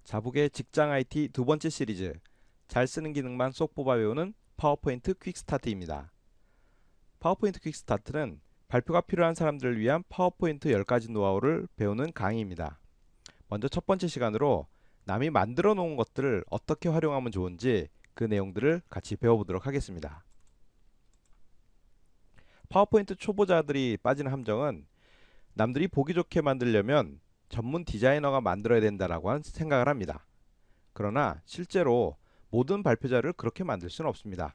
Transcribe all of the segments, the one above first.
자북의 직장 IT 두 번째 시리즈, 잘 쓰는 기능만 쏙 뽑아 배우는 파워포인트 퀵스타트입니다. 파워포인트 퀵스타트는 발표가 필요한 사람들을 위한 파워포인트 10가지 노하우를 배우는 강의입니다. 먼저 첫 번째 시간으로 남이 만들어 놓은 것들을 어떻게 활용하면 좋은지 그 내용들을 같이 배워보도록 하겠습니다. 파워포인트 초보자들이 빠지는 함정은 남들이 보기 좋게 만들려면 전문 디자이너가 만들어야 된다라고 생각을 합니다. 그러나 실제로 모든 발표자를 그렇게 만들 수는 없습니다.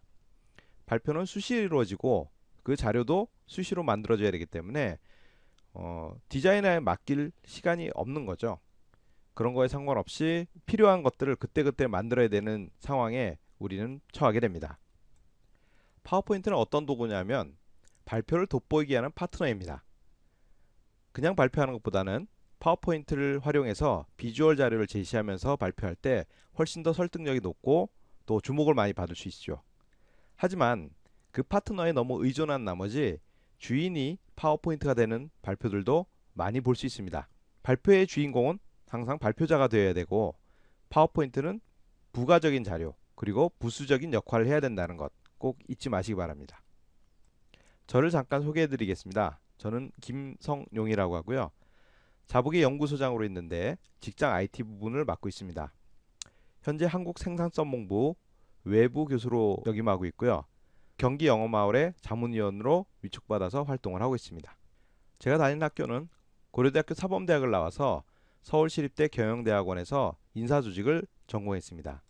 발표는 수시로 이루어지고 그 자료도 수시로 만들어져야 되기 때문에 디자이너에 맡길 시간이 없는 거죠. 그런 거에 상관없이 필요한 것들을 그때그때 만들어야 되는 상황에 우리는 처하게 됩니다. 파워포인트는 어떤 도구냐면 발표를 돋보이게 하는 파트너입니다. 그냥 발표하는 것보다는 파워포인트를 활용해서 비주얼 자료를 제시하면서 발표할 때 훨씬 더 설득력이 높고 또 주목을 많이 받을 수 있죠. 하지만 그 파트너에 너무 의존한 나머지 주인이 파워포인트가 되는 발표들도 많이 볼 수 있습니다. 발표의 주인공은 항상 발표자가 되어야 되고 파워포인트는 부가적인 자료 그리고 부수적인 역할을 해야 된다는 것 꼭 잊지 마시기 바랍니다. 저를 잠깐 소개해 드리겠습니다. 저는 김성용이라고 하고요. 자북의 연구소장으로 있는데 직장 IT 부분을 맡고 있습니다. 현재 한국생산성본부 외부 교수로 역임하고 있고요. 경기 영어마을의 자문위원으로 위촉받아서 활동을 하고 있습니다. 제가 다니는 학교는 고려대학교 사범대학을 나와서 서울시립대 경영대학원에서 인사조직을 전공했습니다.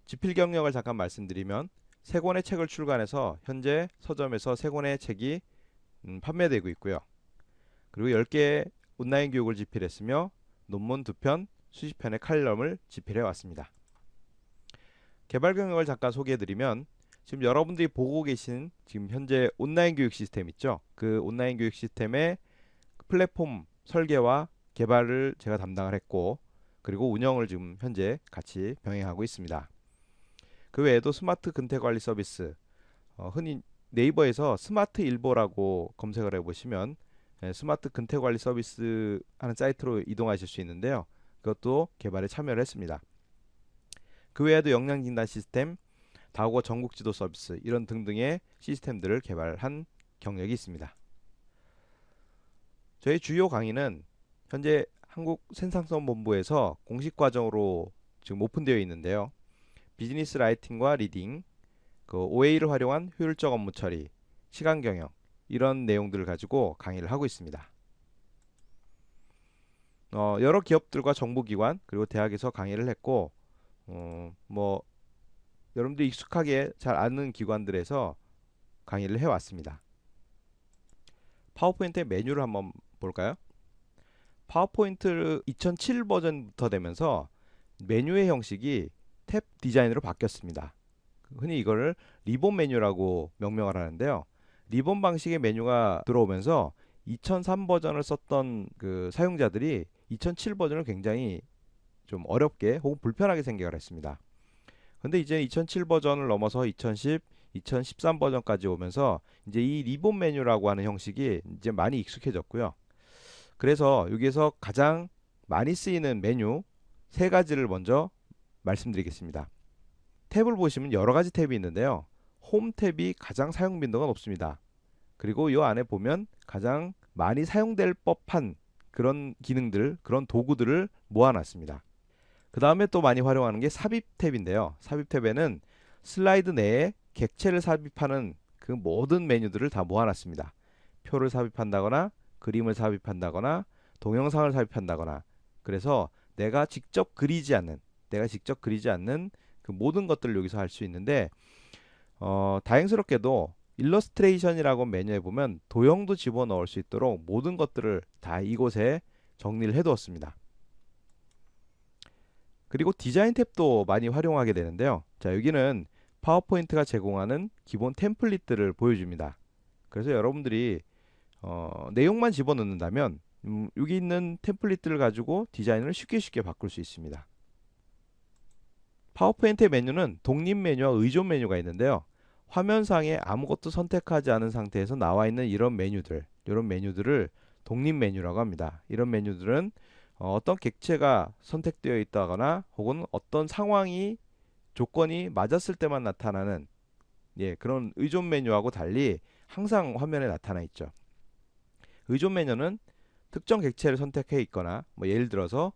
지필 경력을 잠깐 말씀드리면 3권의 책을 출간해서 현재 서점에서 3권의 책이 판매되고 있고요. 그리고 10개의 온라인 교육을 집필했으며 논문 2편, 수십 편의 칼럼을 집필해 왔습니다. 개발 경력을 잠깐 소개해드리면 지금 여러분들이 보고 계신 지금 현재 온라인 교육 시스템 있죠? 그 온라인 교육 시스템의 플랫폼 설계와 개발을 제가 담당을 했고 그리고 운영을 지금 현재 같이 병행하고 있습니다. 그 외에도 스마트 근태 관리 서비스, 흔히 네이버에서 스마트 일보라고 검색을 해보시면 스마트 근태 관리 서비스 하는 사이트로 이동하실 수 있는데요. 그것도 개발에 참여를 했습니다. 그 외에도 역량 진단 시스템, 다국어 전국 지도 서비스 이런 등등의 시스템들을 개발한 경력이 있습니다. 저희 주요 강의는 현재 한국생산성본부에서 공식 과정으로 지금 오픈되어 있는데요. 비즈니스 라이팅과 리딩, 그 OA를 활용한 효율적 업무 처리, 시간 경영 이런 내용들을 가지고 강의를 하고 있습니다. 여러 기업들과 정보기관 그리고 대학에서 강의를 했고 뭐 여러분들이 익숙하게 잘 아는 기관들에서 강의를 해왔습니다. 파워포인트의 메뉴를 한번 볼까요? 파워포인트 2007 버전부터 되면서 메뉴의 형식이 탭 디자인으로 바뀌었습니다. 흔히 이거를 리본 메뉴라고 명명을 하는데요. 리본 방식의 메뉴가 들어오면서 2003 버전을 썼던 그 사용자들이 2007 버전을 굉장히 좀 어렵게 혹은 불편하게 생각을 했습니다. 근데 이제 2007 버전을 넘어서 2010, 2013 버전까지 오면서 이제 이 리본 메뉴라고 하는 형식이 이제 많이 익숙해졌고요. 그래서 여기에서 가장 많이 쓰이는 메뉴 3가지를 먼저 말씀드리겠습니다. 탭을 보시면 여러 가지 탭이 있는데요. 홈 탭이 가장 사용 빈도가 높습니다. 그리고 이 안에 보면 가장 많이 사용될 법한 그런 기능들, 그런 도구들을 모아놨습니다. 그 다음에 또 많이 활용하는 게 삽입 탭인데요. 삽입 탭에는 슬라이드 내에 객체를 삽입하는 그 모든 메뉴들을 다 모아놨습니다. 표를 삽입한다거나 그림을 삽입한다거나 동영상을 삽입한다거나 그래서 내가 직접 그리지 않는 그 모든 것들을 여기서 할 수 있는데 다행스럽게도 일러스트레이션이라고 메뉴에 보면 도형도 집어넣을 수 있도록 모든 것들을 다 이곳에 정리를 해두었습니다. 그리고 디자인 탭도 많이 활용하게 되는데요. 자, 여기는 파워포인트가 제공하는 기본 템플릿들을 보여줍니다. 그래서 여러분들이 내용만 집어넣는다면 여기 있는 템플릿들을 가지고 디자인을 쉽게 바꿀 수 있습니다. 파워포인트 메뉴는 독립 메뉴와 의존 메뉴가 있는데요. 화면상에 아무것도 선택하지 않은 상태에서 나와 있는 이런 메뉴들을 독립 메뉴라고 합니다. 이런 메뉴들은 어떤 객체가 선택되어 있다거나 혹은 어떤 상황이 조건이 맞았을 때만 나타나는 그런 의존 메뉴하고 달리 항상 화면에 나타나 있죠. 의존 메뉴는 특정 객체를 선택해 있거나 뭐 예를 들어서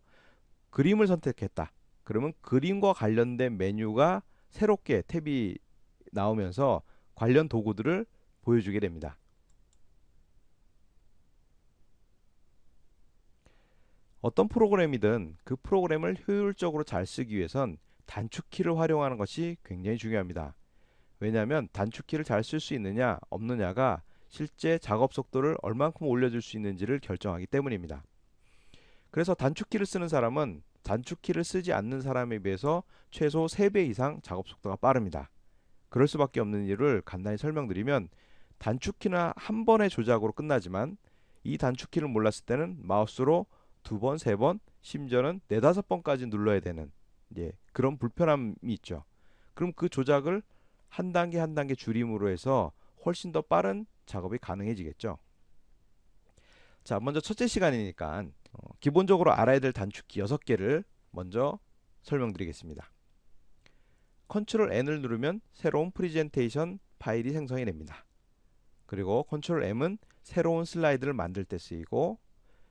그림을 선택했다. 그러면 그림과 관련된 메뉴가 새롭게 탭이 나오면서 관련 도구들을 보여주게 됩니다. 어떤 프로그램이든 그 프로그램을 효율적으로 잘 쓰기 위해선 단축키를 활용하는 것이 굉장히 중요합니다. 왜냐하면 단축키를 잘 쓸 수 있느냐 없느냐가 실제 작업 속도를 얼만큼 올려줄 수 있는지를 결정하기 때문입니다. 그래서 단축키를 쓰는 사람은 단축키를 쓰지 않는 사람에 비해서 최소 3배 이상 작업 속도가 빠릅니다. 그럴 수밖에 없는 이유를 간단히 설명드리면 단축키는 한 번의 조작으로 끝나지만 이 단축키를 몰랐을 때는 마우스로 2번, 3번, 심지어는 4, 5번까지 눌러야 되는 그런 불편함이 있죠. 그럼 그 조작을 한 단계 한 단계 줄임으로 해서 훨씬 더 빠른 작업이 가능해지겠죠. 자, 먼저 첫째 시간이니까 기본적으로 알아야 될 단축키 6개를 먼저 설명드리겠습니다. 컨트롤 N을 누르면 새로운 프레젠테이션 파일이 생성이 됩니다. 그리고 컨트롤 M은 새로운 슬라이드를 만들 때 쓰이고,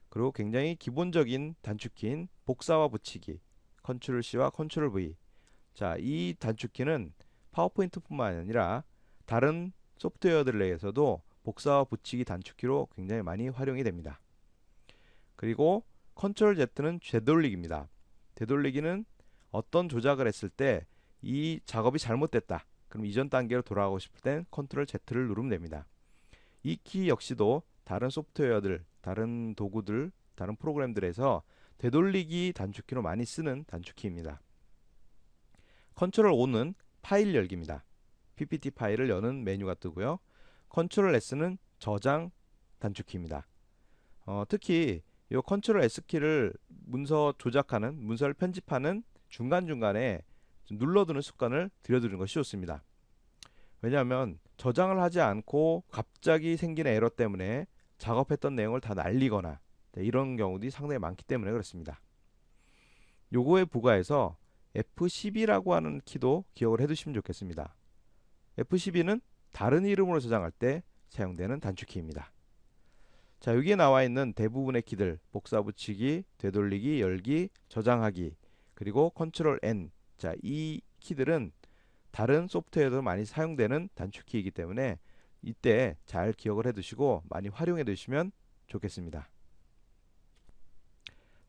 그리고 굉장히 기본적인 단축키인 복사와 붙이기, 컨트롤 C와 컨트롤 V. 자, 이 단축키는 파워포인트뿐만 아니라 다른 소프트웨어들 내에서도 복사와 붙이기 단축키로 굉장히 많이 활용이 됩니다. 그리고 컨트롤 Z는 되돌리기입니다. 되돌리기는 어떤 조작을 했을 때 이 작업이 잘못됐다. 그럼 이전 단계로 돌아가고 싶을 땐 컨트롤 Z를 누르면 됩니다. 이 키 역시도 다른 소프트웨어들, 다른 도구들, 다른 프로그램들에서 되돌리기 단축키로 많이 쓰는 단축키입니다. 컨트롤 O는 파일 열기입니다. PPT 파일을 여는 메뉴가 뜨고요. 컨트롤 S는 저장 단축키입니다. 특히 이 컨트롤 S키를 문서 조작하는, 문서를 편집하는 중간중간에 눌러두는 습관을 들여두는 것이 좋습니다. 왜냐하면 저장을 하지 않고 갑자기 생긴 에러 때문에 작업했던 내용을 다 날리거나 이런 경우들이 상당히 많기 때문에 그렇습니다. 요거에 부가해서 F12라고 하는 키도 기억을 해두시면 좋겠습니다. F12는 다른 이름으로 저장할 때 사용되는 단축키입니다. 자, 여기에 나와 있는 대부분의 키들, 복사 붙이기, 되돌리기, 열기, 저장하기, 그리고 컨트롤 N. 자, 이 키들은 다른 소프트웨어에도 많이 사용되는 단축키이기 때문에 이때 잘 기억을 해 두시고 많이 활용해 두시면 좋겠습니다.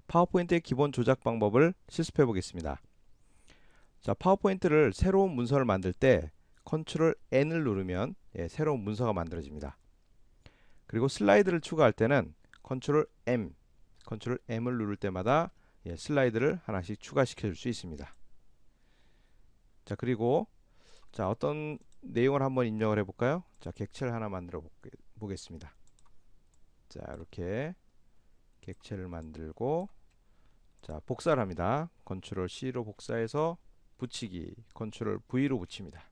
파워포인트의 기본 조작 방법을 실습해 보겠습니다. 자, 파워포인트를 새로운 문서를 만들 때 컨트롤 N을 누르면 새로운 문서가 만들어집니다. 그리고 슬라이드를 추가할 때는 컨트롤 M을 누를 때마다 슬라이드를 하나씩 추가시켜 줄 수 있습니다. 자, 그리고 어떤 내용을 한번 입력을 해볼까요? 자, 객체를 하나 만들어 보겠습니다. 자, 이렇게 객체를 만들고, 자, 복사를 합니다. 컨트롤 C로 복사해서 붙이기, 컨트롤 V로 붙입니다.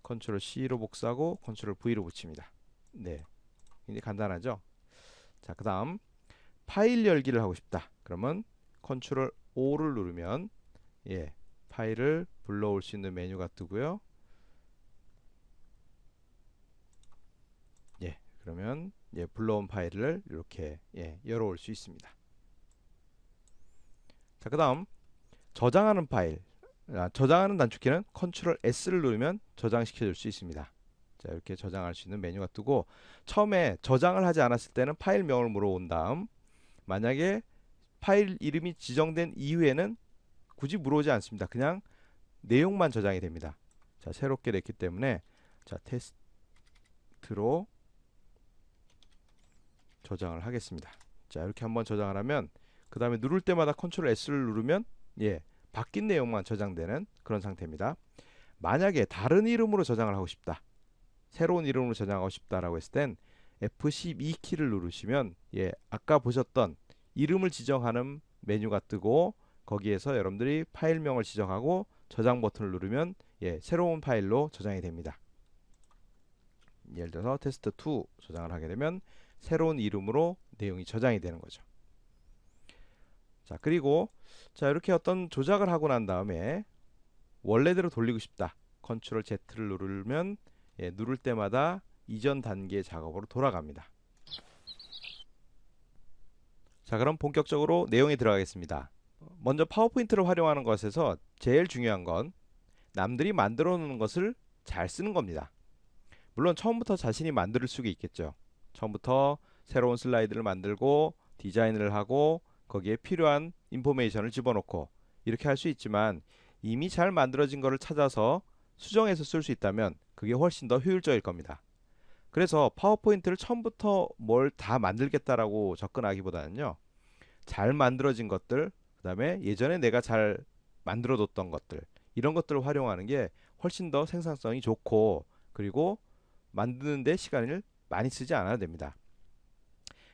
컨트롤 C로 복사하고 컨트롤 V로 붙입니다. 네, 굉장히 간단하죠? 자, 그 다음 파일 열기를 하고 싶다. 그러면 컨트롤 O를 누르면 파일을 불러올 수 있는 메뉴가 뜨고요. 그러면 불러온 파일을 이렇게 열어올 수 있습니다. 자, 그 다음 저장하는 파일, 저장하는 단축키는 컨트롤 S를 누르면 저장시켜 줄 수 있습니다. 자, 이렇게 저장할 수 있는 메뉴가 뜨고, 처음에 저장을 하지 않았을 때는 파일명을 물어온 다음, 만약에 파일 이름이 지정된 이후에는 굳이 물어오지 않습니다. 그냥 내용만 저장이 됩니다. 자, 새롭게 됐기 때문에 자, 테스트로 저장을 하겠습니다. 자, 이렇게 한번 저장을 하면 그 다음에 누를 때마다 컨트롤 S를 누르면 바뀐 내용만 저장되는 그런 상태입니다. 만약에 다른 이름으로 저장을 하고 싶다, 새로운 이름으로 저장하고 싶다라고 했을 땐 F12 키를 누르시면 아까 보셨던 이름을 지정하는 메뉴가 뜨고, 거기에서 여러분들이 파일명을 지정하고 저장 버튼을 누르면 새로운 파일로 저장이 됩니다. 예를 들어서 테스트2 저장을 하게 되면 새로운 이름으로 내용이 저장이 되는 거죠. 자, 그리고 자, 이렇게 어떤 조작을 하고 난 다음에 원래대로 돌리고 싶다. 컨트롤 Z를 누르면 누를 때마다 이전 단계 작업으로 돌아갑니다. 자, 그럼 본격적으로 내용에 들어가겠습니다. 먼저 파워포인트를 활용하는 것에서 제일 중요한 건 남들이 만들어 놓은 것을 잘 쓰는 겁니다. 물론 처음부터 자신이 만들 수가 있겠죠. 처음부터 새로운 슬라이드를 만들고 디자인을 하고 거기에 필요한 인포메이션을 집어넣고 이렇게 할 수 있지만 이미 잘 만들어진 것을 찾아서 수정해서 쓸 수 있다면 그게 훨씬 더 효율적일 겁니다. 그래서 파워포인트를 처음부터 뭘 다 만들겠다라고 접근하기보다는요. 잘 만들어진 것들, 그 다음에 예전에 내가 잘 만들어뒀던 것들 이런 것들을 활용하는 게 훨씬 더 생산성이 좋고 그리고 만드는데 시간을 많이 쓰지 않아도 됩니다.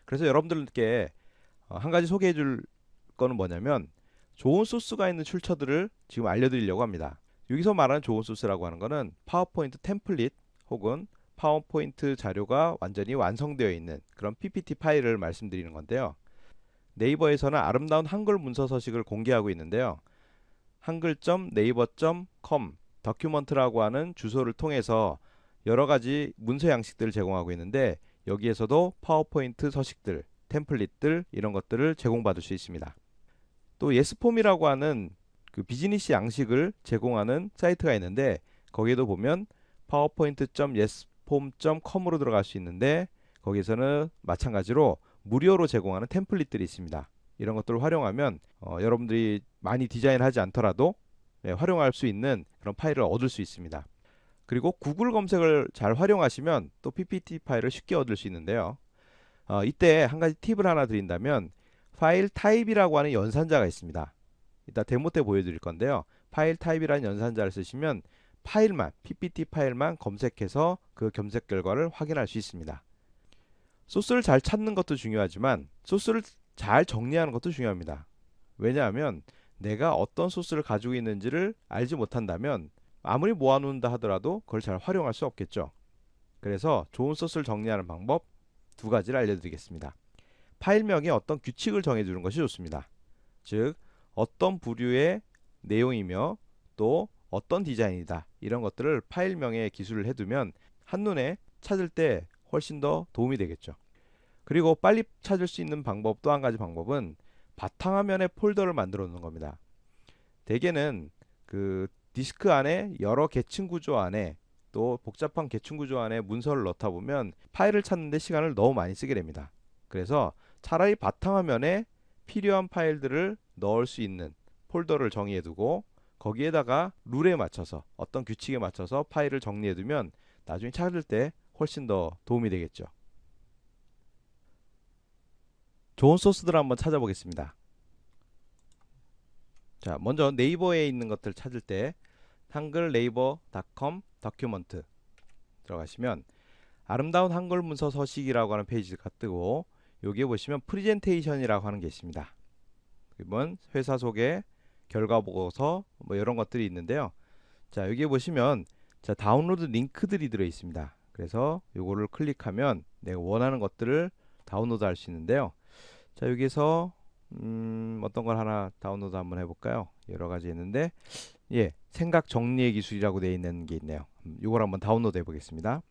그래서 여러분들께 한 가지 소개해 줄 거는 뭐냐면 좋은 소스가 있는 출처들을 지금 알려드리려고 합니다. 여기서 말하는 좋은 소스라고 하는 거는 파워포인트 템플릿 혹은 파워포인트 자료가 완전히 완성되어 있는 그런 PPT 파일을 말씀드리는 건데요. 네이버에서는 아름다운 한글 문서 서식을 공개하고 있는데요. 한글.naver.com 더큐먼트라고 하는 주소를 통해서 여러 가지 문서 양식들을 제공하고 있는데 여기에서도 파워포인트 서식들, 템플릿들 이런 것들을 제공받을 수 있습니다. 또 예스폼이라고 하는 그 비즈니스 양식을 제공하는 사이트가 있는데 거기에도 보면 powerpoint.yesform.com으로 들어갈 수 있는데 거기에서는 마찬가지로 무료로 제공하는 템플릿들이 있습니다. 이런 것들을 활용하면 여러분들이 많이 디자인하지 않더라도 활용할 수 있는 그런 파일을 얻을 수 있습니다. 그리고 구글 검색을 잘 활용하시면 또 PPT 파일을 쉽게 얻을 수 있는데요. 이때 한 가지 팁을 하나 드린다면 파일 타입이라고 하는 연산자가 있습니다. 이따 데모 때 보여드릴 건데요. 파일 타입이라는 연산자를 쓰시면 파일만, PPT 파일만 검색해서 그 검색 결과를 확인할 수 있습니다. 소스를 잘 찾는 것도 중요하지만 소스를 잘 정리하는 것도 중요합니다. 왜냐하면 내가 어떤 소스를 가지고 있는지를 알지 못한다면 아무리 모아놓는다 하더라도 그걸 잘 활용할 수 없겠죠. 그래서 좋은 소스를 정리하는 방법 두 가지를 알려드리겠습니다. 파일명에 어떤 규칙을 정해두는 것이 좋습니다. 즉 어떤 부류의 내용이며 또 어떤 디자인이다 이런 것들을 파일명에 기술을 해두면 한눈에 찾을 때 훨씬 더 도움이 되겠죠. 그리고 빨리 찾을 수 있는 방법 또 한 가지 방법은 바탕화면에 폴더를 만들어 놓는 겁니다. 대개는 그 디스크 안에 여러 계층 구조 안에 또 복잡한 계층 구조 안에 문서를 넣다 보면 파일을 찾는데 시간을 너무 많이 쓰게 됩니다. 그래서 차라리 바탕화면에 필요한 파일들을 넣을 수 있는 폴더를 정의해 두고 거기에다가 룰에 맞춰서 어떤 규칙에 맞춰서 파일을 정리해 두면 나중에 찾을 때 훨씬 더 도움이 되겠죠. 좋은 소스들을 한번 찾아보겠습니다. 자, 먼저 네이버에 있는 것들 찾을 때 한글 네이버.com 더큐먼트 들어가시면 아름다운 한글 문서 서식이라고 하는 페이지가 뜨고 여기에 보시면 프리젠테이션이라고 하는 게 있습니다. 그러면 회사 소개, 결과 보고서 뭐 이런 것들이 있는데요. 자, 여기에 보시면 자, 다운로드 링크들이 들어 있습니다. 그래서 요거를 클릭하면 내가 원하는 것들을 다운로드 할 수 있는데요. 자, 여기서 어떤 걸 하나 다운로드 한번 해볼까요? 여러 가지 있는데 생각 정리의 기술이라고 되어 있는 게 있네요. 이걸 한번 다운로드 해보겠습니다.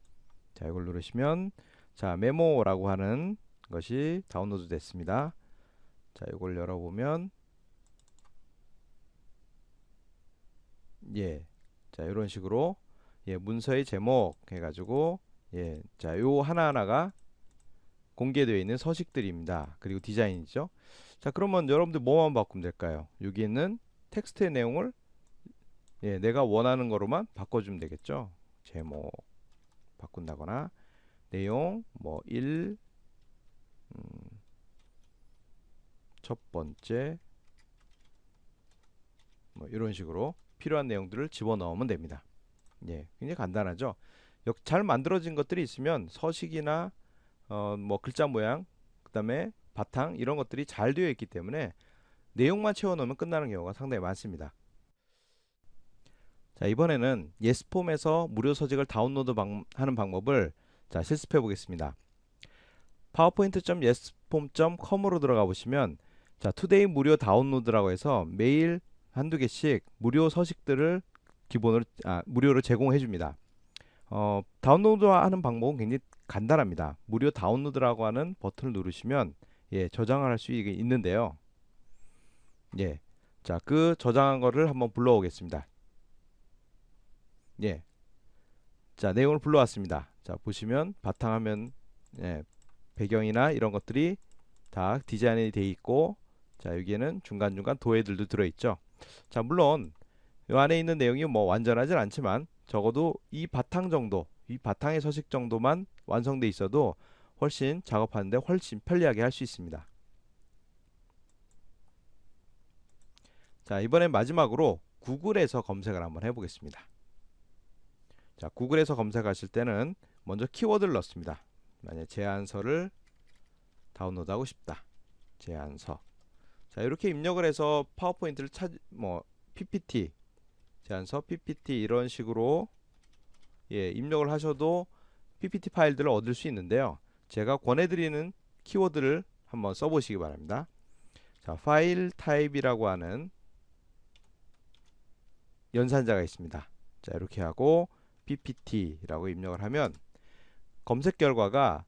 자, 이걸 누르시면 자, 메모라고 하는 것이 다운로드 됐습니다. 자, 이걸 열어보면 자, 이런 식으로 문서의 제목 해가지고 자, 요 하나하나가 공개되어 있는 서식들입니다. 그리고 디자인이죠. 자, 그러면 여러분들 뭐만 바꾸면 될까요? 여기 있는 텍스트의 내용을 내가 원하는 거로만 바꿔주면 되겠죠. 제목 바꾼다거나 내용 뭐 1, 첫 번째 뭐 이런 식으로 필요한 내용들을 집어넣으면 됩니다. 굉장히 간단하죠. 잘 만들어진 것들이 있으면 서식이나 뭐 글자 모양, 그 다음에 바탕 이런 것들이 잘 되어 있기 때문에 내용만 채워넣으면 끝나는 경우가 상당히 많습니다. 자, 이번에는 예스폼에서 무료 서식을 다운로드 하는 방법을 자, 실습해 보겠습니다. powerpoint.yesform.com으로 들어가 보시면 자, 투데이 무료 다운로드라고 해서 매일 한두 개씩 무료 서식들을 기본으로 무료로 제공해 줍니다. 다운로드하는 방법은 굉장히 간단합니다. 무료 다운로드라고 하는 버튼을 누르시면 저장을 할 수 있는데요. 자, 그 저장한 거를 한번 불러오겠습니다. 자, 내용을 불러왔습니다. 자, 보시면 바탕화면 배경이나 이런 것들이 다 디자인이 되어 있고, 자, 여기에는 중간중간 도해들도 들어있죠. 자, 물론 이 안에 있는 내용이 뭐 완전하진 않지만 적어도 이 바탕 정도, 이 바탕의 서식 정도만 완성돼 있어도 훨씬 작업하는데 훨씬 편리하게 할 수 있습니다. 자, 이번엔 마지막으로 구글에서 검색을 한번 해보겠습니다. 자, 구글에서 검색하실 때는 먼저 키워드를 넣습니다. 만약 제안서를 다운로드하고 싶다. 제안서. 자, 이렇게 입력을 해서 파워포인트를 PPT, 제안서, PPT 이런 식으로 입력을 하셔도 PPT 파일들을 얻을 수 있는데요. 제가 권해드리는 키워드를 한번 써보시기 바랍니다. 자, 파일 타입이라고 하는 연산자가 있습니다. 자, 이렇게 하고 PPT라고 입력을 하면 검색 결과가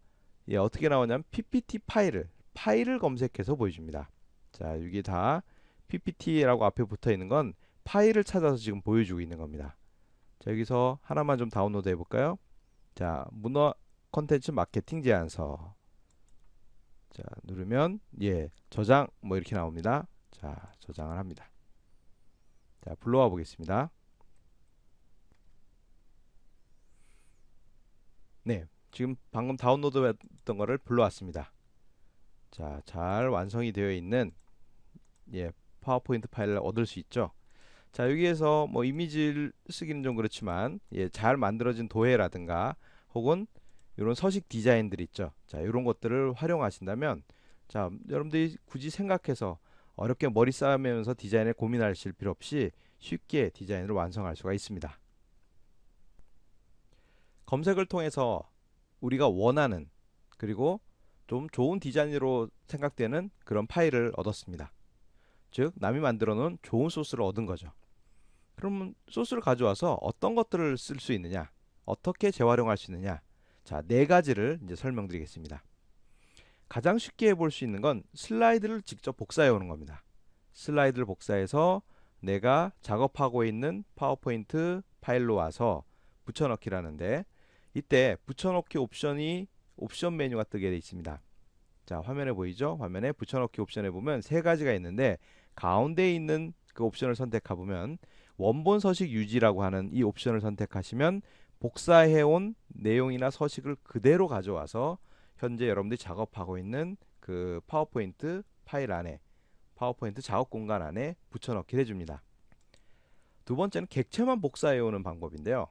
어떻게 나오냐면 PPT 파일을 검색해서 보여줍니다. 자, 여기 다 PPT라고 앞에 붙어 있는 건 파일을 찾아서 지금 보여주고 있는 겁니다. 자, 여기서 하나만 좀 다운로드 해볼까요? 자, 문어 컨텐츠 마케팅 제안서. 자, 누르면 저장 뭐 이렇게 나옵니다. 자, 저장을 합니다. 자, 불러와 보겠습니다. 지금 방금 다운로드 했던 거를 불러왔습니다. 자, 잘 완성이 되어 있는 파워포인트 파일을 얻을 수 있죠. 자, 여기에서 뭐 이미지를 쓰기는 좀 그렇지만 잘 만들어진 도해라든가 혹은 이런 서식 디자인들 있죠. 자, 이런 것들을 활용하신다면, 자, 여러분들이 굳이 생각해서 어렵게 머리 싸매면서 디자인에 고민하실 필요 없이 쉽게 디자인을 완성할 수가 있습니다. 검색을 통해서 우리가 원하는, 그리고 좀 좋은 디자인으로 생각되는 그런 파일을 얻었습니다. 즉, 남이 만들어 놓은 좋은 소스를 얻은 거죠. 그러면 소스를 가져와서 어떤 것들을 쓸 수 있느냐, 어떻게 재활용할 수 있느냐, 자, 네 가지를 이제 설명드리겠습니다. 가장 쉽게 해볼 수 있는 건 슬라이드를 직접 복사해 오는 겁니다. 슬라이드를 복사해서 내가 작업하고 있는 파워포인트 파일로 와서 붙여넣기라는데, 이때 붙여넣기 옵션 메뉴가 뜨게 되어 있습니다. 자, 화면에 보이죠? 화면에 붙여넣기 옵션에 보면 세 가지가 있는데, 가운데 있는 그 옵션을 선택해보면 원본 서식 유지라고 하는 이 옵션을 선택하시면 복사해온 내용이나 서식을 그대로 가져와서 현재 여러분들이 작업하고 있는 그 파워포인트 파일 안에, 파워포인트 작업 공간 안에 붙여넣기를 해줍니다. 두 번째는 객체만 복사해오는 방법인데요.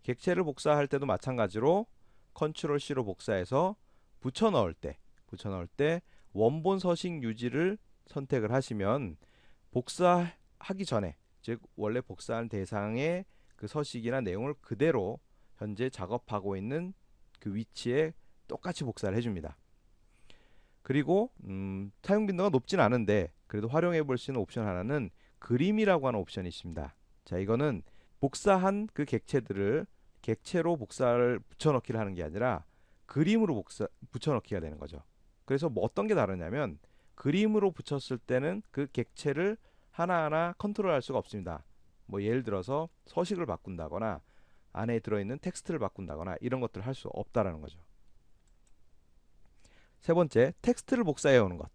객체를 복사할 때도 마찬가지로 컨트롤 C로 복사해서 붙여넣을 때 원본 서식 유지를 선택을 하시면 복사하기 전에, 즉 원래 복사한 대상의 그 서식이나 내용을 그대로 현재 작업하고 있는 그 위치에 똑같이 복사를 해줍니다. 그리고 사용 빈도가 높진 않은데 그래도 활용해 볼 수 있는 옵션 하나는 그림이라고 하는 옵션이 있습니다. 자, 이거는 복사한 그 객체들을 객체로 복사를 붙여넣기를 하는 게 아니라 그림으로 붙여넣기가 되는 거죠. 그래서 뭐 어떤 게 다르냐면, 그림으로 붙였을 때는 그 객체를 하나하나 컨트롤할 수가 없습니다. 뭐 예를 들어서 서식을 바꾼다거나 안에 들어있는 텍스트를 바꾼다거나 이런 것들을 할 수 없다라는 거죠. 세 번째, 텍스트를 복사해 오는 것.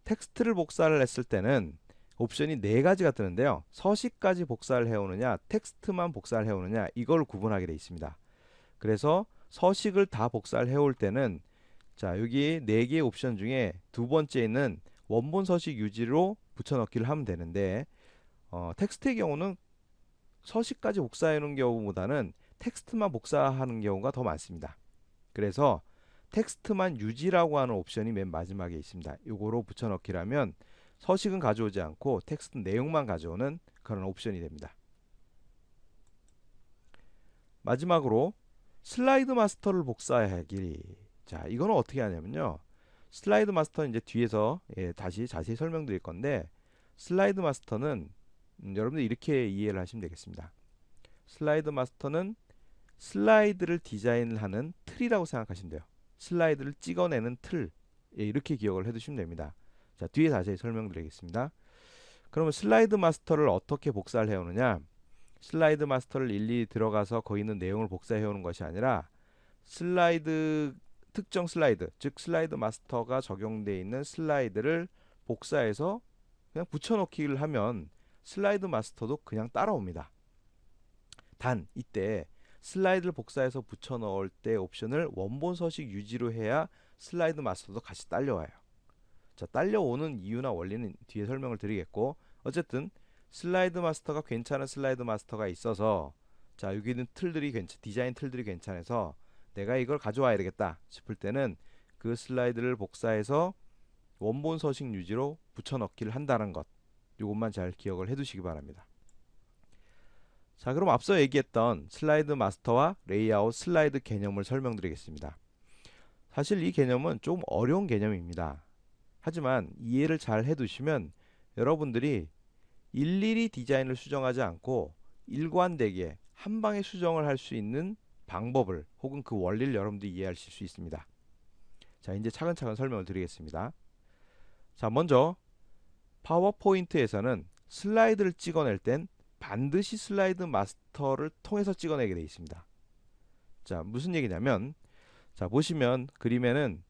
텍스트를 복사를 했을 때는 옵션이 네 가지가 뜨는데요. 서식까지 복사를 해오느냐, 텍스트만 복사를 해오느냐, 이걸 구분하게 되어 있습니다. 그래서 서식을 다 복사를 해올 때는, 자, 여기 네 개의 옵션 중에 두 번째는 원본 서식 유지로 붙여넣기를 하면 되는데, 텍스트의 경우는 서식까지 복사해 놓은 경우보다는 텍스트만 복사하는 경우가 더 많습니다. 그래서 텍스트만 유지라고 하는 옵션이 맨 마지막에 있습니다. 요거로 붙여넣기라면 서식은 가져오지 않고 텍스트 내용만 가져오는 그런 옵션이 됩니다. 마지막으로 슬라이드 마스터를 복사하기. 자, 이거는 어떻게 하냐면요, 슬라이드 마스터는 이제 뒤에서 다시 자세히 설명드릴 건데, 슬라이드 마스터는 여러분들 이렇게 이해를 하시면 되겠습니다. 슬라이드 마스터는 슬라이드를 디자인을 하는 틀이라고 생각하시면 돼요. 슬라이드를 찍어내는 틀, 이렇게 기억을 해두시면 됩니다. 자, 뒤에 자세히 설명드리겠습니다. 그러면 슬라이드 마스터를 어떻게 복사를 해오느냐, 슬라이드 마스터를 일일이 들어가서 거기 있는 내용을 복사해 오는 것이 아니라 슬라이드, 특정 슬라이드, 즉 슬라이드 마스터가 적용되어 있는 슬라이드를 복사해서 그냥 붙여넣기를 하면 슬라이드 마스터도 그냥 따라옵니다. 단 이때 슬라이드를 복사해서 붙여넣을 때 옵션을 원본 서식 유지로 해야 슬라이드 마스터도 같이 딸려와요. 자, 딸려오는 이유나 원리는 뒤에 설명을 드리겠고, 어쨌든 슬라이드 마스터가 괜찮은 슬라이드 마스터가 있어서, 자, 여기 있는 틀들이 디자인 틀들이 괜찮아서 내가 이걸 가져와야 되겠다 싶을 때는 그 슬라이드를 복사해서 원본 서식 유지로 붙여넣기를 한다는 것, 이것만 잘 기억을 해두시기 바랍니다. 자, 그럼 앞서 얘기했던 슬라이드 마스터와 레이아웃 슬라이드 개념을 설명드리겠습니다. 사실 이 개념은 좀 어려운 개념입니다. 하지만 이해를 잘 해두시면 여러분들이 일일이 디자인을 수정하지 않고 일관되게 한 방에 수정을 할 수 있는 방법을, 혹은 그 원리를 여러분들이 이해하실 수 있습니다. 자, 이제 차근차근 설명을 드리겠습니다. 자, 먼저 파워포인트에서는 슬라이드를 찍어낼 땐 반드시 슬라이드 마스터를 통해서 찍어내게 되어 있습니다. 자, 무슨 얘기냐면, 자, 보시면 그림에는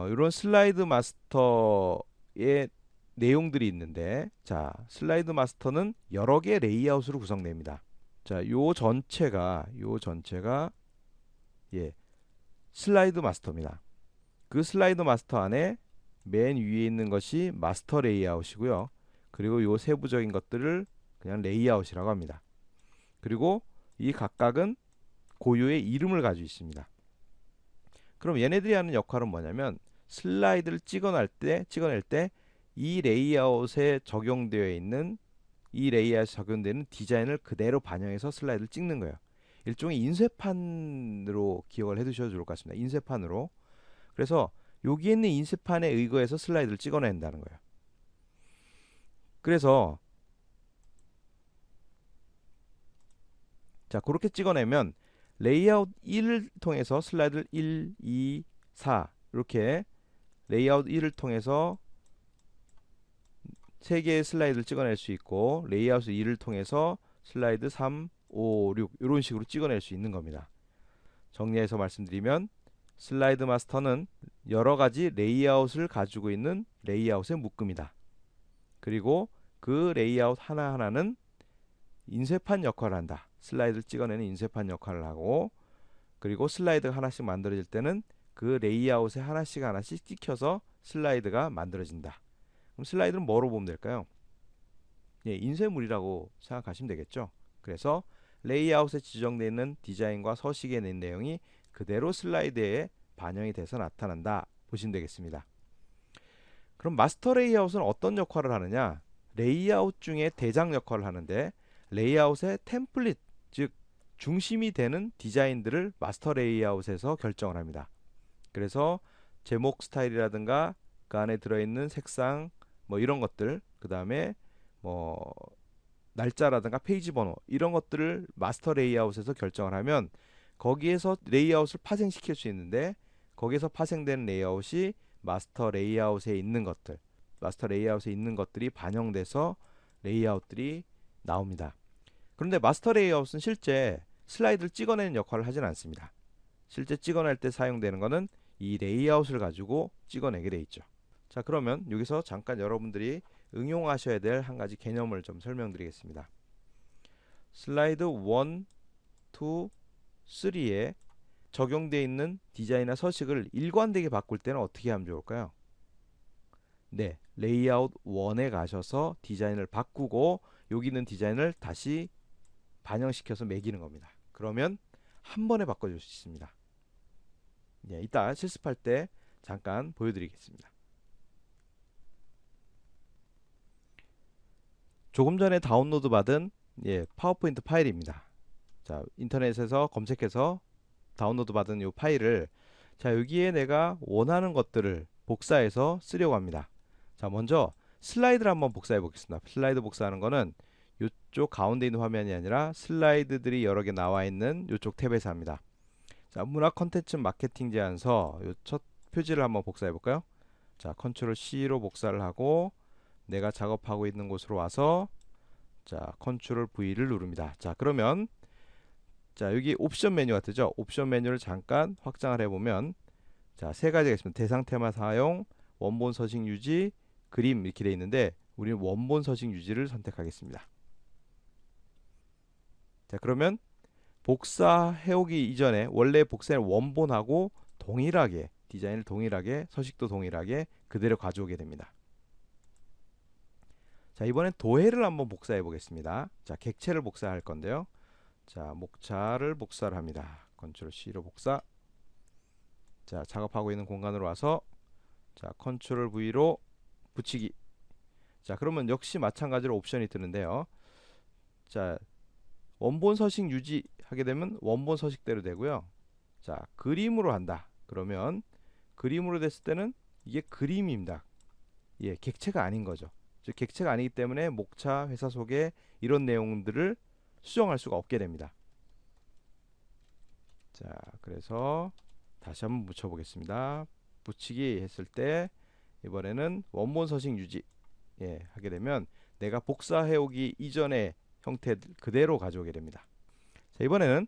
이런 슬라이드 마스터의 내용들이 있는데, 자, 슬라이드 마스터는 여러 개의 레이아웃으로 구성됩니다. 자, 요 전체가 슬라이드 마스터입니다. 그 슬라이드 마스터 안에 맨 위에 있는 것이 마스터 레이아웃이고요. 그리고 요 세부적인 것들을 그냥 레이아웃이라고 합니다. 그리고 이 각각은 고유의 이름을 가지고 있습니다. 그럼 얘네들이 하는 역할은 뭐냐면, 슬라이드를 찍어낼 때 이 레이아웃에 적용되어 있는, 이 레이아웃에 적용되는 디자인을 그대로 반영해서 슬라이드를 찍는 거예요. 일종의 인쇄판으로 기억을 해두셔도 좋을 것 같습니다. 인쇄판으로. 그래서 여기에 있는 인쇄판에 의거해서 슬라이드를 찍어낸다는 거예요. 그래서 자, 그렇게 찍어내면 레이아웃 1을 통해서 슬라이드를 1, 2, 4 이렇게 레이아웃 1을 통해서 3개의 슬라이드를 찍어낼 수 있고, 레이아웃 2를 통해서 슬라이드 3, 5, 6 이런 식으로 찍어낼 수 있는 겁니다. 정리해서 말씀드리면, 슬라이드 마스터는 여러 가지 레이아웃을 가지고 있는 레이아웃의 묶음이다. 그리고 그 레이아웃 하나하나는 인쇄판 역할을 한다. 슬라이드를 찍어내는 인쇄판 역할을 하고, 그리고 슬라이드가 하나씩 만들어질 때는 그 레이아웃에 하나씩 찍혀서 슬라이드가 만들어진다. 그럼 슬라이드는 뭐로 보면 될까요? 인쇄물이라고 생각하시면 되겠죠. 그래서 레이아웃에 지정되어 있는 디자인과 서식에 있는 내용이 그대로 슬라이드에 반영이 돼서 나타난다 보시면 되겠습니다. 그럼 마스터 레이아웃은 어떤 역할을 하느냐? 레이아웃 중에 대장 역할을 하는데, 레이아웃의 템플릿, 즉 중심이 되는 디자인들을 마스터 레이아웃에서 결정을 합니다. 그래서 제목 스타일이라든가 그 안에 들어있는 색상, 뭐 이런 것들, 그 다음에 뭐 날짜라든가 페이지 번호, 이런 것들을 마스터 레이아웃에서 결정을 하면 거기에서 레이아웃을 파생시킬 수 있는데, 거기에서 파생되는 레이아웃이 마스터 레이아웃에 있는 것들, 마스터 레이아웃에 있는 것들이 반영돼서 레이아웃들이 나옵니다. 그런데 마스터 레이아웃은 실제 슬라이드를 찍어내는 역할을 하진 않습니다. 실제 찍어낼 때 사용되는 것은 이 레이아웃을 가지고 찍어내게 돼 있죠. 자, 그러면 여기서 잠깐 여러분들이 응용하셔야 될 한 가지 개념을 좀 설명드리겠습니다. 슬라이드 1, 2, 3에 적용되어 있는 디자인이나 서식을 일관되게 바꿀 때는 어떻게 하면 좋을까요? 네, 레이아웃 1에 가셔서 디자인을 바꾸고 여기 있는 디자인을 다시 반영시켜서 매기는 겁니다. 그러면 한 번에 바꿔줄 수 있습니다. 이따 실습할 때 잠깐 보여드리겠습니다. 조금 전에 다운로드 받은 파워포인트 파일입니다. 자, 인터넷에서 검색해서 다운로드 받은 이 파일을, 자, 여기에 내가 원하는 것들을 복사해서 쓰려고 합니다. 자, 먼저 슬라이드를 한번 복사해 보겠습니다. 슬라이드 복사하는 거는 이쪽 가운데 있는 화면이 아니라 슬라이드들이 여러 개 나와 있는 이쪽 탭에서 합니다. 자, 문화 컨텐츠 마케팅 제안서 이 첫 표지를 한번 복사해 볼까요? 자, 컨트롤 C로 복사를 하고 내가 작업하고 있는 곳으로 와서 자, 컨트롤 V를 누릅니다. 자, 그러면 자, 여기 옵션 메뉴가 뜨죠? 옵션 메뉴를 잠깐 확장을 해보면 자, 세 가지가 있습니다. 대상 테마 사용, 원본 서식 유지, 그림 이렇게 되어 있는데 우리는 원본 서식 유지를 선택하겠습니다. 자, 그러면 복사해오기 이전에 원래 복사는 원본하고 동일하게 디자인을 동일하게 서식도 동일하게 그대로 가져오게 됩니다. 자, 이번엔 도해를 한번 복사해 보겠습니다. 자, 객체를 복사할 건데요. 자, 목차를 복사를 합니다. 컨트롤 C로 복사. 자, 작업하고 있는 공간으로 와서 자, 컨트롤 V로 붙이기. 자, 그러면 역시 마찬가지로 옵션이 뜨는데요. 자, 원본 서식 유지하게 되면 원본 서식대로 되고요. 자, 그림으로 한다. 그러면 그림으로 됐을 때는 이게 그림입니다. 예, 객체가 아닌 거죠. 즉 객체가 아니기 때문에 목차, 회사 소개 이런 내용들을 수정할 수가 없게 됩니다. 자, 그래서 다시 한번 붙여 보겠습니다. 붙이기 했을 때 이번에는 원본 서식 유지 하게 되면 내가 복사해 오기 이전의 형태 그대로 가져오게 됩니다. 자, 이번에는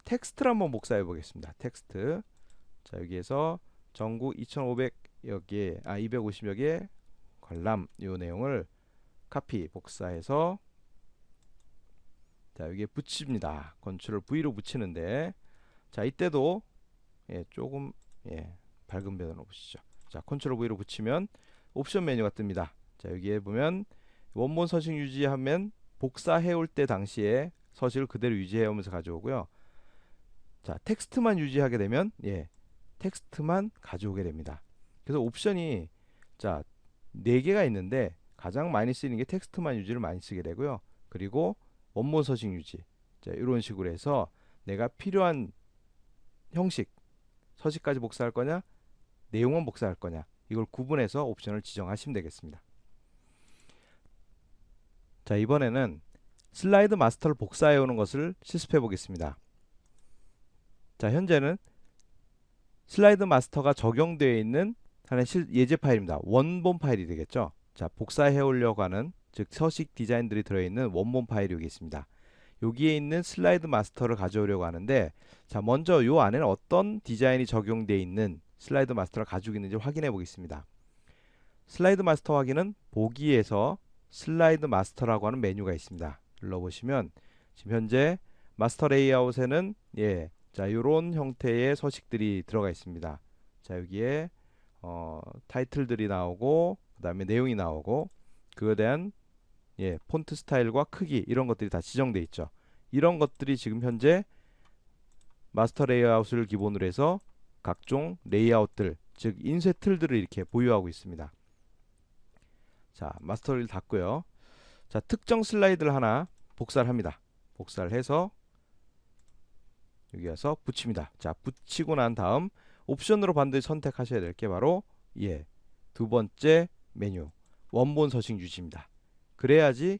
텍스트를 한번 복사해 보겠습니다. 텍스트. 자, 여기에서 전국 2500여 개, 250여 개 관람 이 내용을 카피 복사해서 자, 여기에 붙입니다. 컨트롤 V로 붙이는데 자, 이때도 조금 밝은 배열로 보시죠. 자, 컨트롤 V로 붙이면 옵션 메뉴가 뜹니다. 자, 여기에 보면 원본 서식 유지하면 복사해 올 때 당시에 서식을 그대로 유지해 오면서 가져오고요. 자, 텍스트만 유지하게 되면 텍스트만 가져오게 됩니다. 그래서 옵션이 자, 4개가 있는데 가장 많이 쓰이는 게 텍스트만 유지를 많이 쓰게 되고요. 그리고 원본 서식 유지. 자, 이런 식으로 해서 내가 필요한 형식 서식까지 복사할 거냐 내용만 복사할 거냐 이걸 구분해서 옵션을 지정하시면 되겠습니다. 자, 이번에는 슬라이드 마스터를 복사해 오는 것을 실습해 보겠습니다. 자, 현재는 슬라이드 마스터가 적용되어 있는 하나의 예제 파일입니다. 원본 파일이 되겠죠. 자, 복사해 오려고 하는 즉 서식 디자인들이 들어있는 원본 파일이 여기 있습니다. 여기에 있는 슬라이드 마스터를 가져오려고 하는데 자, 먼저 요 안에는 어떤 디자인이 적용되어 있는 슬라이드 마스터를 가지고 있는지 확인해 보겠습니다. 슬라이드 마스터 확인은 보기에서 슬라이드 마스터라고 하는 메뉴가 있습니다. 눌러보시면 지금 현재 마스터 레이아웃에는 자, 이런 형태의 서식들이 들어가 있습니다. 자, 여기에 타이틀들이 나오고 그 다음에 내용이 나오고 그거에 대한 폰트 스타일과 크기 이런 것들이 다 지정되어 있죠. 이런 것들이 지금 현재 마스터 레이아웃을 기본으로 해서 각종 레이아웃들 즉 인쇄 틀들을 이렇게 보유하고 있습니다. 자, 마스터를 닫고요. 자, 특정 슬라이드를 하나 복사를 합니다. 복사를 해서 여기 와서 붙입니다. 자, 붙이고 난 다음 옵션으로 반드시 선택하셔야 될 게 바로 두 번째 메뉴 원본 서식 유지입니다. 그래야지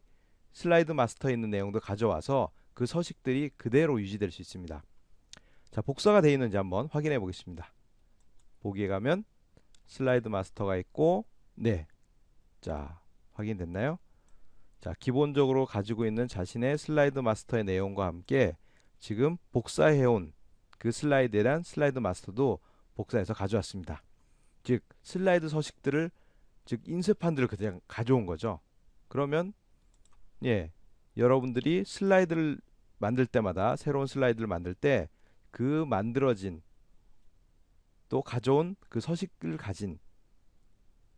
슬라이드 마스터에 있는 내용도 가져와서 그 서식들이 그대로 유지될 수 있습니다. 자, 복사가 되어 있는지 한번 확인해 보겠습니다. 보기에 가면 슬라이드 마스터가 있고 자, 확인됐나요? 자, 기본적으로 가지고 있는 자신의 슬라이드 마스터의 내용과 함께 지금 복사해온 그 슬라이드에 대한 슬라이드 마스터도 복사해서 가져왔습니다. 즉 슬라이드 서식들을 즉 인쇄판들을 그냥 가져온 거죠. 그러면 여러분들이 슬라이드를 만들 때마다 새로운 슬라이드를 만들 때 그 만들어진 또 가져온 그 서식을 가진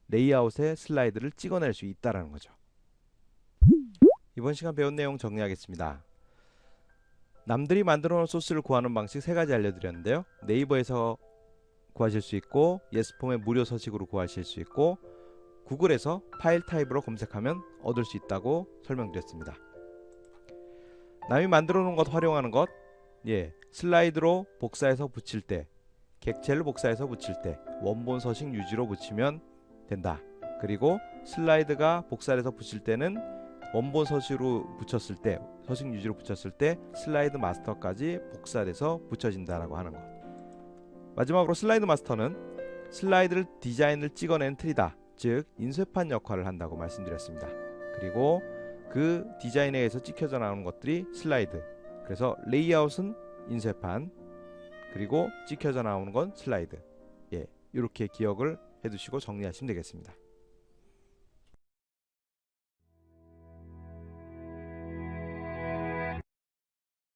레이아웃의 슬라이드를 찍어낼 수 있다는 거죠. 이번 시간 배운 내용 정리하겠습니다. 남들이 만들어 놓은 소스를 구하는 방식 3가지 알려드렸는데요. 네이버에서 구하실 수 있고 예스폼의 무료 서식으로 구하실 수 있고 구글에서 파일 타입으로 검색하면 얻을 수 있다고 설명드렸습니다. 남이 만들어 놓은 것 활용하는 것 슬라이드로 복사해서 붙일 때 객체를 복사해서 붙일 때 원본 서식 유지로 붙이면 된다. 그리고 슬라이드가 복사해서 붙일 때는 원본 서식으로 붙였을 때, 서식 유지로 붙였을 때 슬라이드 마스터까지 복사돼서 붙여진다라고 하는 것. 마지막으로 슬라이드 마스터는 슬라이드를 디자인을 찍어내는 틀이다. 즉 인쇄판 역할을 한다고 말씀드렸습니다. 그리고 그 디자인에 의해서 찍혀져 나오는 것들이 슬라이드. 그래서 레이아웃은 인쇄판, 그리고 찍혀져 나오는 건 슬라이드. 예, 이렇게 기억을 해두시고 정리하시면 되겠습니다.